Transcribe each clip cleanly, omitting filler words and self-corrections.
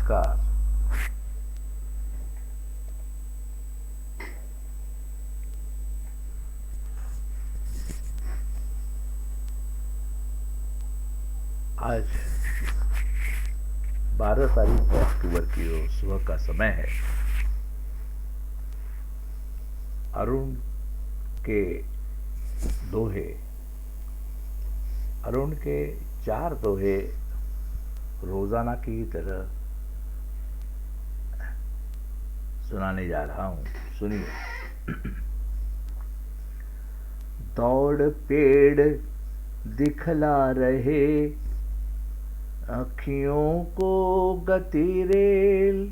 नमस्कार। आज 12 तारीख अक्टूबर की रोज सुबह का समय है। अरुण के दोहे, अरुण के 4 दोहे रोजाना की तरह सुनाने जा रहा हूं, सुनिए। दौड़ पेड़ दिखला रहे, अखियों को गति रेल।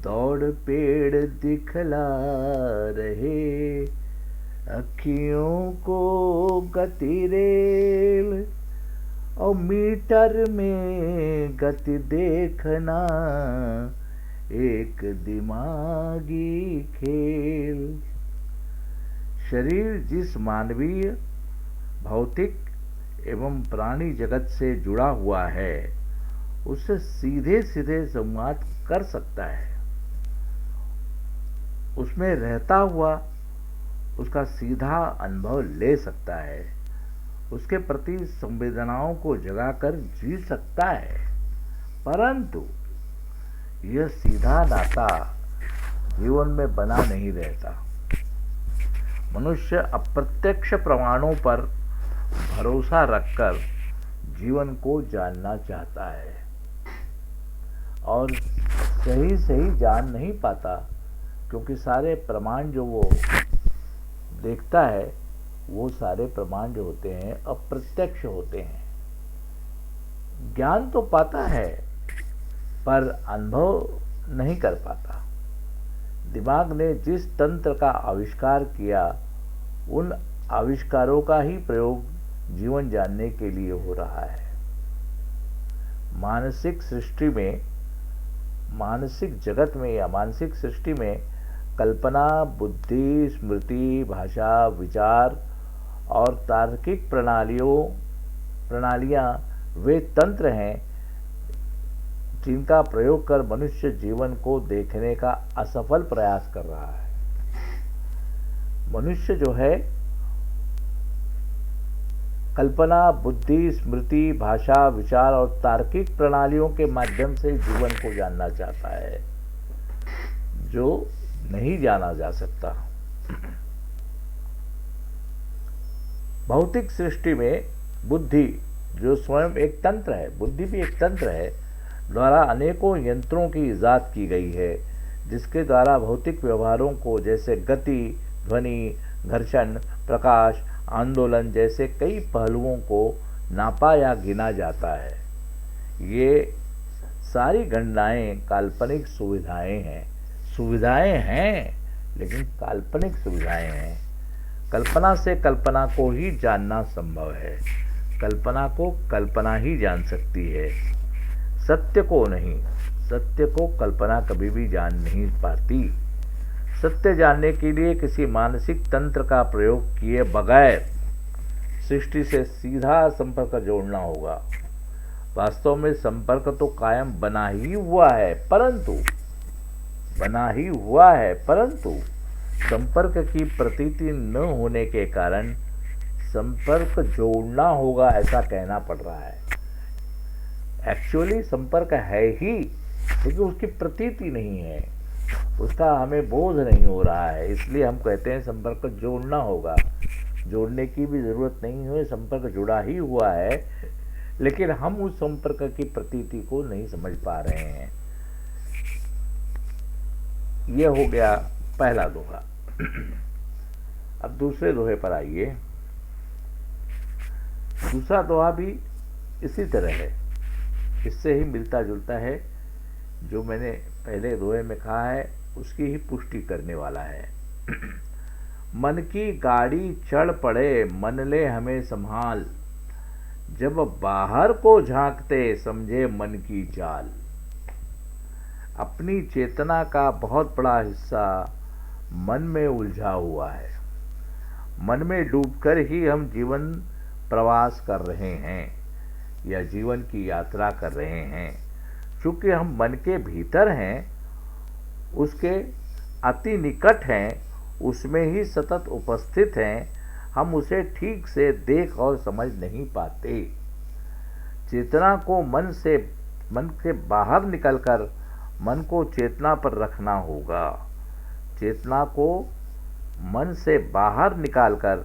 दौड़ पेड़ दिखला रहे, अखियों को गति रेल। और मीटर में गति देखना एक दिमागी खेल। शरीर जिस मानवीय, भौतिक एवं प्राणी जगत से जुड़ा हुआ है, उससे सीधे सीधे संवाद कर सकता है। उसमें रहता हुआ उसका सीधा अनुभव ले सकता है, उसके प्रति संवेदनाओं को जगाकर जी सकता है। परंतु यह सीधा नाता जीवन में बना नहीं रहता। मनुष्य अप्रत्यक्ष प्रमाणों पर भरोसा रखकर जीवन को जानना चाहता है और सही सही जान नहीं पाता, क्योंकि सारे प्रमाण जो वो देखता है वो सारे प्रमाण जो होते हैं अप्रत्यक्ष होते हैं। ज्ञान तो पाता है पर अनुभव नहीं कर पाता। दिमाग ने जिस तंत्र का आविष्कार किया, उन आविष्कारों का ही प्रयोग जीवन जानने के लिए हो रहा है। मानसिक सृष्टि में, मानसिक जगत में या मानसिक सृष्टि में कल्पना, बुद्धि, स्मृति, भाषा, विचार और तार्किक प्रणालियां वे तंत्र हैं जिनका प्रयोग कर मनुष्य जीवन को देखने का असफल प्रयास कर रहा है। मनुष्य जो है कल्पना, बुद्धि, स्मृति, भाषा, विचार और तार्किक प्रणालियों के माध्यम से जीवन को जानना चाहता है, जो नहीं जाना जा सकता। भौतिक सृष्टि में बुद्धि, जो स्वयं एक तंत्र है, बुद्धि भी एक तंत्र है, द्वारा अनेकों यंत्रों की इजाद की गई है, जिसके द्वारा भौतिक व्यवहारों को, जैसे गति, ध्वनि, घर्षण, प्रकाश, आंदोलन जैसे कई पहलुओं को नापा या गिना जाता है। ये सारी गणनाएं काल्पनिक सुविधाएं हैं, लेकिन काल्पनिक सुविधाएं हैं। कल्पना से कल्पना को ही जानना संभव है। कल्पना को कल्पना ही जान सकती है, सत्य को नहीं। सत्य को कल्पना कभी भी जान नहीं पाती। सत्य जानने के लिए किसी मानसिक तंत्र का प्रयोग किए बगैर सृष्टि से सीधा संपर्क जोड़ना होगा। वास्तव में संपर्क तो कायम बना ही हुआ है, परंतु संपर्क की प्रतीति न होने के कारण संपर्क जोड़ना होगा, ऐसा कहना पड़ रहा है। एक्चुअली संपर्क है ही, लेकिन उसकी प्रतीति नहीं है, उसका हमें बोध नहीं हो रहा है, इसलिए हम कहते हैं संपर्क जोड़ना होगा। जोड़ने की भी जरूरत नहीं है, संपर्क जुड़ा ही हुआ है, लेकिन हम उस संपर्क की प्रतीति को नहीं समझ पा रहे हैं। यह हो गया पहला दोहा। अब दूसरे दोहे पर आइए। दूसरा दोहा भी इसी तरह है, इससे ही मिलता जुलता है। जो मैंने पहले दोहे में कहा है उसकी ही पुष्टि करने वाला है। मन की गाड़ी चढ़ पड़े, मन ले हमें संभाल, जब बाहर को झांकते समझे मन की चाल। अपनी चेतना का बहुत बड़ा हिस्सा मन में उलझा हुआ है। मन में डूबकर ही हम जीवन प्रवास कर रहे हैं या जीवन की यात्रा कर रहे हैं। चूँकि हम मन के भीतर हैं, उसके अति निकट हैं, उसमें ही सतत उपस्थित हैं, हम उसे ठीक से देख और समझ नहीं पाते। चेतना को मन से बाहर निकलकर मन को चेतना पर रखना होगा। चेतना को मन से बाहर निकालकर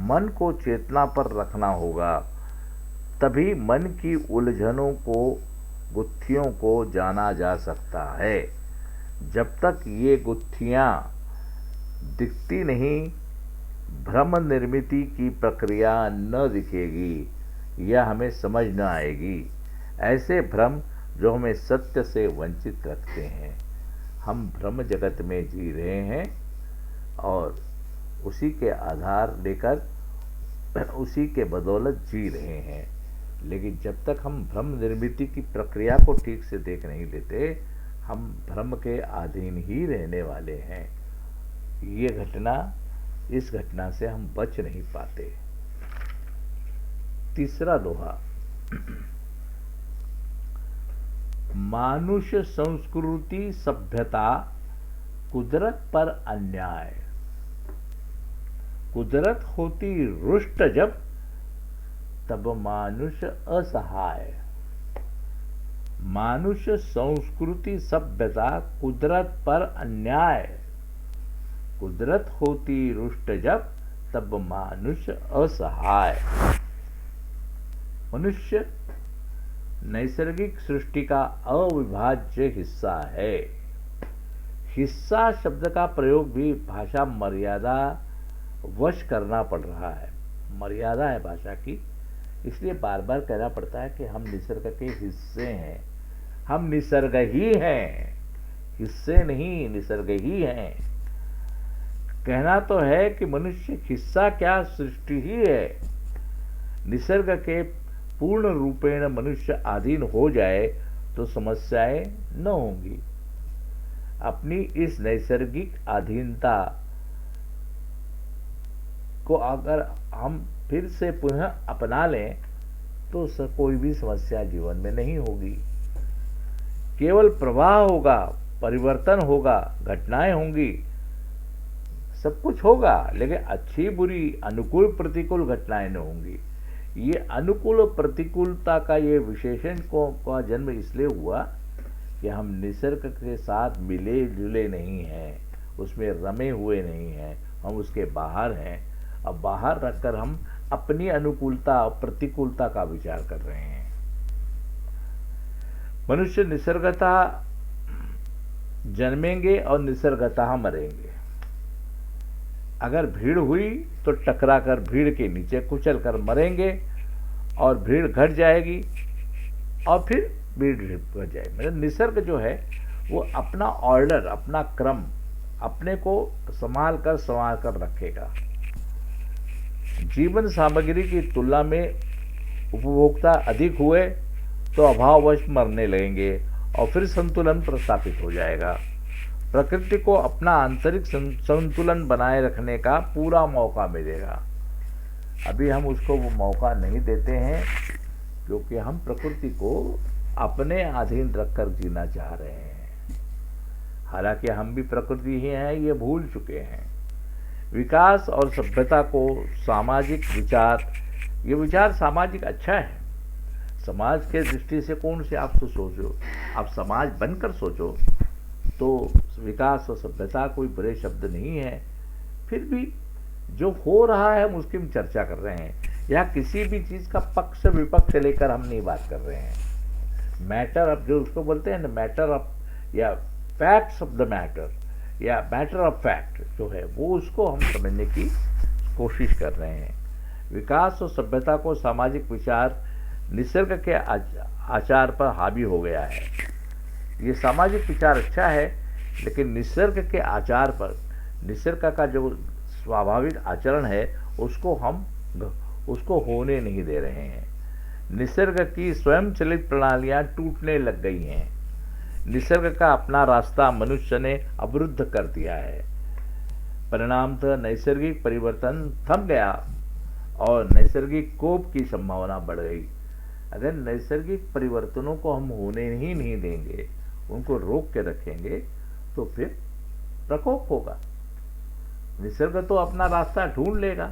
मन को चेतना पर रखना होगा। तभी मन की उलझनों को, गुत्थियों को जाना जा सकता है। जब तक ये गुत्थियाँ दिखती नहीं, भ्रम निर्मिति की प्रक्रिया न दिखेगी या हमें समझ न आएगी। ऐसे भ्रम जो हमें सत्य से वंचित रखते हैं। हम भ्रम जगत में जी रहे हैं और उसी के आधार लेकर उसी के बदौलत जी रहे हैं। लेकिन जब तक हम भ्रम निर्मिति की प्रक्रिया को ठीक से देख नहीं लेते, हम भ्रम के अधीन ही रहने वाले हैं। ये घटना, इस घटना से हम बच नहीं पाते। तीसरा दोहा, मानुष संस्कृति सभ्यता कुदरत पर अन्याय। कुदरत होती रुष्ट जब, तब मानुष असहाय। मानुष संस्कृति सभ्यता कुदरत पर अन्याय। कुदरत होती रुष्ट जब, तब मानुष असहाय। मनुष्य नैसर्गिक सृष्टि का अविभाज्य हिस्सा है। हिस्सा शब्द का प्रयोग भी भाषा मर्यादा वश करना पड़ रहा है। मर्यादा है भाषा की, इसलिए बार बार कहना पड़ता है कि हम निसर्ग के हिस्से हैं। हम निसर्ग ही हैं, हिस्से नहीं, निसर्ग ही हैं। कहना तो है कि मनुष्य हिस्सा क्या, सृष्टि ही है। निसर्ग के पूर्ण रूपेण मनुष्य अधीन हो जाए तो समस्याएं न होंगी। अपनी इस नैसर्गिक अधीनता को अगर हम फिर से पुनः अपना लें तो कोई भी समस्या जीवन में नहीं होगी। केवल प्रवाह होगा, परिवर्तन होगा, घटनाएं होंगी, सब कुछ होगा, लेकिन अच्छी बुरी, अनुकूल प्रतिकूल घटनाएं न होंगी। ये अनुकूल प्रतिकूलता का ये विशेषण का जन्म इसलिए हुआ कि हम निसर्ग के साथ मिले जुले नहीं हैं, उसमें रमे हुए नहीं हैं, हम उसके बाहर हैं। अब बाहर रखकर हम अपनी अनुकूलता और प्रतिकूलता का विचार कर रहे हैं। मनुष्य निसर्गता जन्मेंगे और निसर्गता मरेंगे। अगर भीड़ हुई तो टकराकर भीड़ के नीचे कुचल कर मरेंगे और भीड़ घट जाएगी और फिर भीड़ घट जाएगी। मतलब निसर्ग जो है वो अपना ऑर्डर, अपना क्रम अपने को संभाल कर रखेगा। जीवन सामग्री की तुलना में उपभोक्ता अधिक हुए तो अभाववश मरने लगेंगे और फिर संतुलन प्रस्थापित हो जाएगा। प्रकृति को अपना आंतरिक संतुलन बनाए रखने का पूरा मौका मिलेगा। अभी हम उसको वो मौका नहीं देते हैं क्योंकि हम प्रकृति को अपने अधीन रखकर जीना चाह रहे हैं। हालांकि हम भी प्रकृति ही हैं, ये भूल चुके हैं। विकास और सभ्यता को सामाजिक विचार, ये विचार सामाजिक अच्छा है। समाज के दृष्टिकोण से आप सोचो, आप समाज बनकर सोचो तो विकास और सभ्यता कोई बुरे शब्द नहीं है। फिर भी जो हो रहा है हम उसकी हम चर्चा कर रहे हैं। या किसी भी चीज़ का पक्ष विपक्ष लेकर हम नहीं बात कर रहे हैं। मैटर ऑफ, जो उसको बोलते हैं ना, मैटर ऑफ या फैक्ट्स ऑफ द मैटर या मैटर ऑफ फैक्ट जो है वो, उसको हम समझने की कोशिश कर रहे हैं। विकास और सभ्यता को सामाजिक विचार निसर्ग के आचार पर हावी हो गया है। ये सामाजिक विचार अच्छा है, लेकिन निसर्ग के आचार पर, निसर्ग का जो स्वाभाविक आचरण है उसको होने नहीं दे रहे हैं। निसर्ग की स्वयं चलित प्रणालियां टूटने लग गई हैं। निसर्ग का अपना रास्ता मनुष्य ने अवरुद्ध कर दिया है। परिणामतः नैसर्गिक परिवर्तन थम गया और नैसर्गिक कोप की संभावना बढ़ गई। अगर नैसर्गिक परिवर्तनों को हम होने ही नहीं देंगे, उनको रोक के रखेंगे, तो फिर प्रकोप होगा। निसर्ग तो अपना रास्ता ढूंढ लेगा।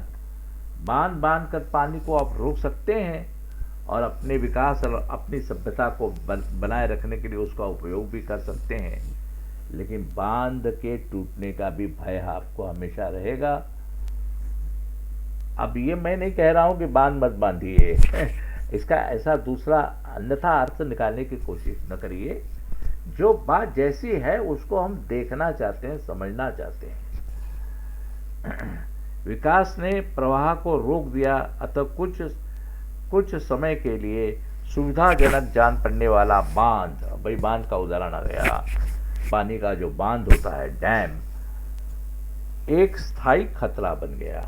बांध बांध कर पानी को आप रोक सकते हैं और अपने विकास और अपनी सभ्यता को बनाए रखने के लिए उसका उपयोग भी कर सकते हैं, लेकिन बांध के टूटने का भी भय आपको हमेशा रहेगा। अब ये मैं नहीं कह रहा हूं कि बांध मत बांधिए इसका ऐसा दूसरा अन्यथा अर्थ निकालने की कोशिश न करिए। जो बात जैसी है उसको हम देखना चाहते हैं, समझना चाहते हैं। विकास ने प्रवाह को रोक दिया, अतः कुछ समय के लिए सुविधाजनक जान पड़ने वाला बांध, भाई बांध का उदाहरण आ गया, पानी का जो बांध होता है, डैम, एक स्थायी खतरा बन गया।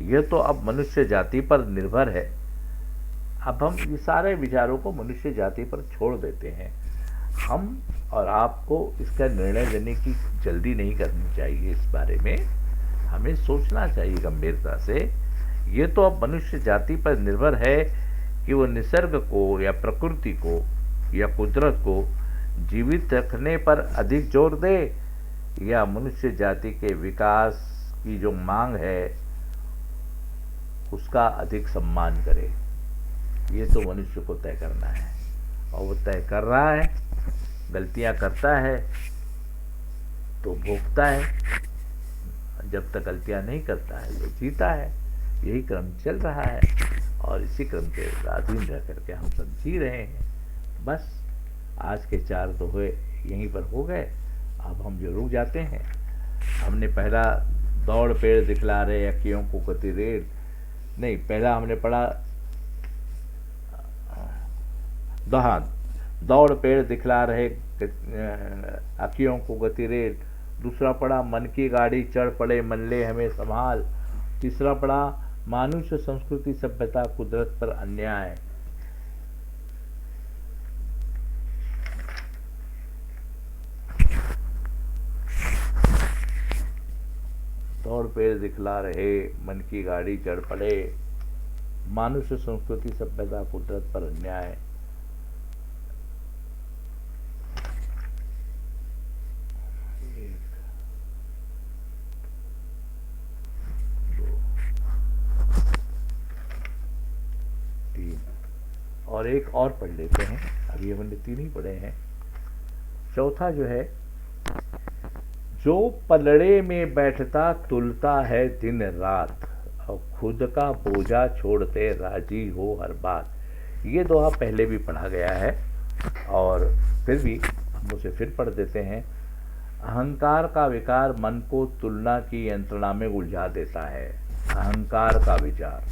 यह तो अब मनुष्य जाति पर निर्भर है। अब हम ये सारे विचारों को मनुष्य जाति पर छोड़ देते हैं। हम और आपको इसका निर्णय लेने की जल्दी नहीं करनी चाहिए। इस बारे में हमें सोचना चाहिए गंभीरता से। ये तो अब मनुष्य जाति पर निर्भर है कि वो निसर्ग को या प्रकृति को या कुदरत को जीवित रखने पर अधिक जोर दे, या मनुष्य जाति के विकास की जो मांग है उसका अधिक सम्मान करे। ये तो मनुष्य को तय करना है, और वो तय कर रहा है। गलतियां करता है तो भोगता है, जब तक गलतियां नहीं करता है तो जीता है। यही क्रम चल रहा है और इसी क्रम के अधीन रह करके हम सब जी रहे हैं। बस आज के 4 दोहे यहीं पर हो गए। अब हम जो रुक जाते हैं, हमने पहला दौड़ पेड़ दिखला रहे अखियों को गति रेल, नहीं, पहला हमने पढ़ा दौड़ पेड़ दिखला रहे अखियों को गति रेल। दूसरा पढ़ा मन की गाड़ी चढ़ पड़े मन ले हमें संभाल। तीसरा पढ़ा मानुष्य संस्कृति सभ्यता कुदरत पर अन्याय। दौड़ पेड़ दिखला रहे मन की गाड़ी चढ़ पड़े, मानुष्य संस्कृति सभ्यता कुदरत पर अन्याय। और एक और पढ़ लेते हैं, अभी हमने 3 ही पढ़े हैं। चौथा जो है, जो पलड़े में बैठता तुलता है दिन रात, और खुद का बोझा छोड़ते राजी हो हर बात। ये दोहा पहले भी पढ़ा गया है और फिर भी हम उसे फिर पढ़ देते हैं। अहंकार का विकार मन को तुलना की यंत्रणा में उलझा देता है। अहंकार का विचार,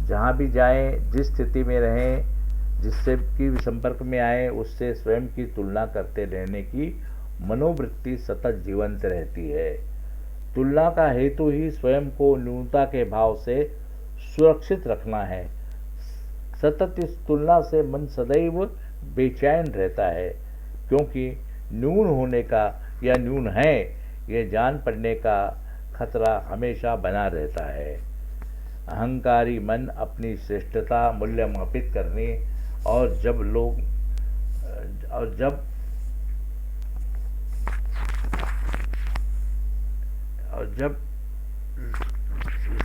जहाँ भी जाएं, जिस स्थिति में रहें, जिससे की संपर्क में आए, उससे स्वयं की तुलना करते रहने की मनोवृत्ति सतत जीवंत रहती है। तुलना का हेतु ही स्वयं को न्यूनता के भाव से सुरक्षित रखना है। सतत इस तुलना से मन सदैव बेचैन रहता है, क्योंकि न्यून होने का या न्यून है यह जान पड़ने का खतरा हमेशा बना रहता है। अहंकारी मन अपनी श्रेष्ठता मूल्यमापित करने और जब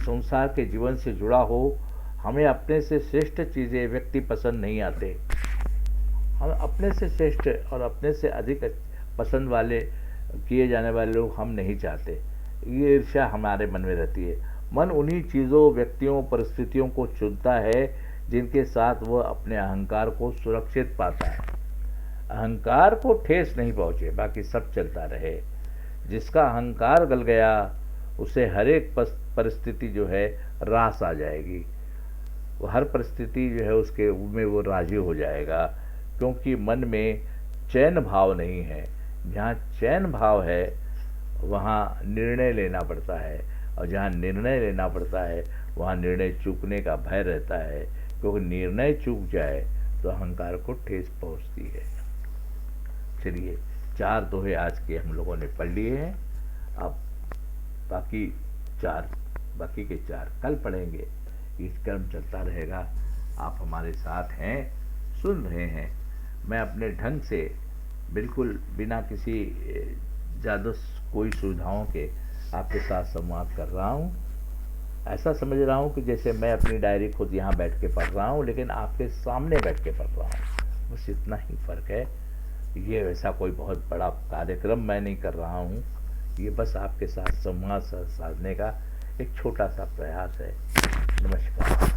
संसार के जीवन से जुड़ा हो, हमें अपने से श्रेष्ठ चीज़ें व्यक्ति पसंद नहीं आते। हम अपने से श्रेष्ठ और अपने से अधिक पसंद वाले किए जाने वाले लोग हम नहीं चाहते। ये ईर्ष्या हमारे मन में रहती है। मन उन्हीं चीज़ों, व्यक्तियों, परिस्थितियों को चुनता है जिनके साथ वह अपने अहंकार को सुरक्षित पाता है। अहंकार को ठेस नहीं पहुँचे, बाकी सब चलता रहे। जिसका अहंकार गल गया उसे हर एक परिस्थिति जो है रास आ जाएगी। वो हर परिस्थिति जो है उसके में वो राजी हो जाएगा, क्योंकि मन में चैन भाव नहीं है। जहाँ चैन भाव है वहाँ निर्णय लेना पड़ता है, और जहाँ निर्णय लेना पड़ता है वहाँ निर्णय चूकने का भय रहता है, क्योंकि निर्णय चूक जाए तो अहंकार को ठेस पहुँचती है। चलिए, 4 दोहे आज के हम लोगों ने पढ़ लिए हैं। अब बाकी के 4 कल पढ़ेंगे। इस क्रम चलता रहेगा। आप हमारे साथ हैं, सुन रहे हैं। मैं अपने ढंग से बिल्कुल बिना किसी ज़्यादा कोई सुविधाओं के आपके साथ संवाद कर रहा हूँ। ऐसा समझ रहा हूँ कि जैसे मैं अपनी डायरी खुद यहाँ बैठ के पढ़ रहा हूँ, लेकिन आपके सामने बैठ के पढ़ रहा हूँ, बस इतना ही फ़र्क है। ये वैसा कोई बहुत बड़ा कार्यक्रम मैं नहीं कर रहा हूँ, ये बस आपके साथ संवाद साधने का एक छोटा सा प्रयास है। नमस्कार।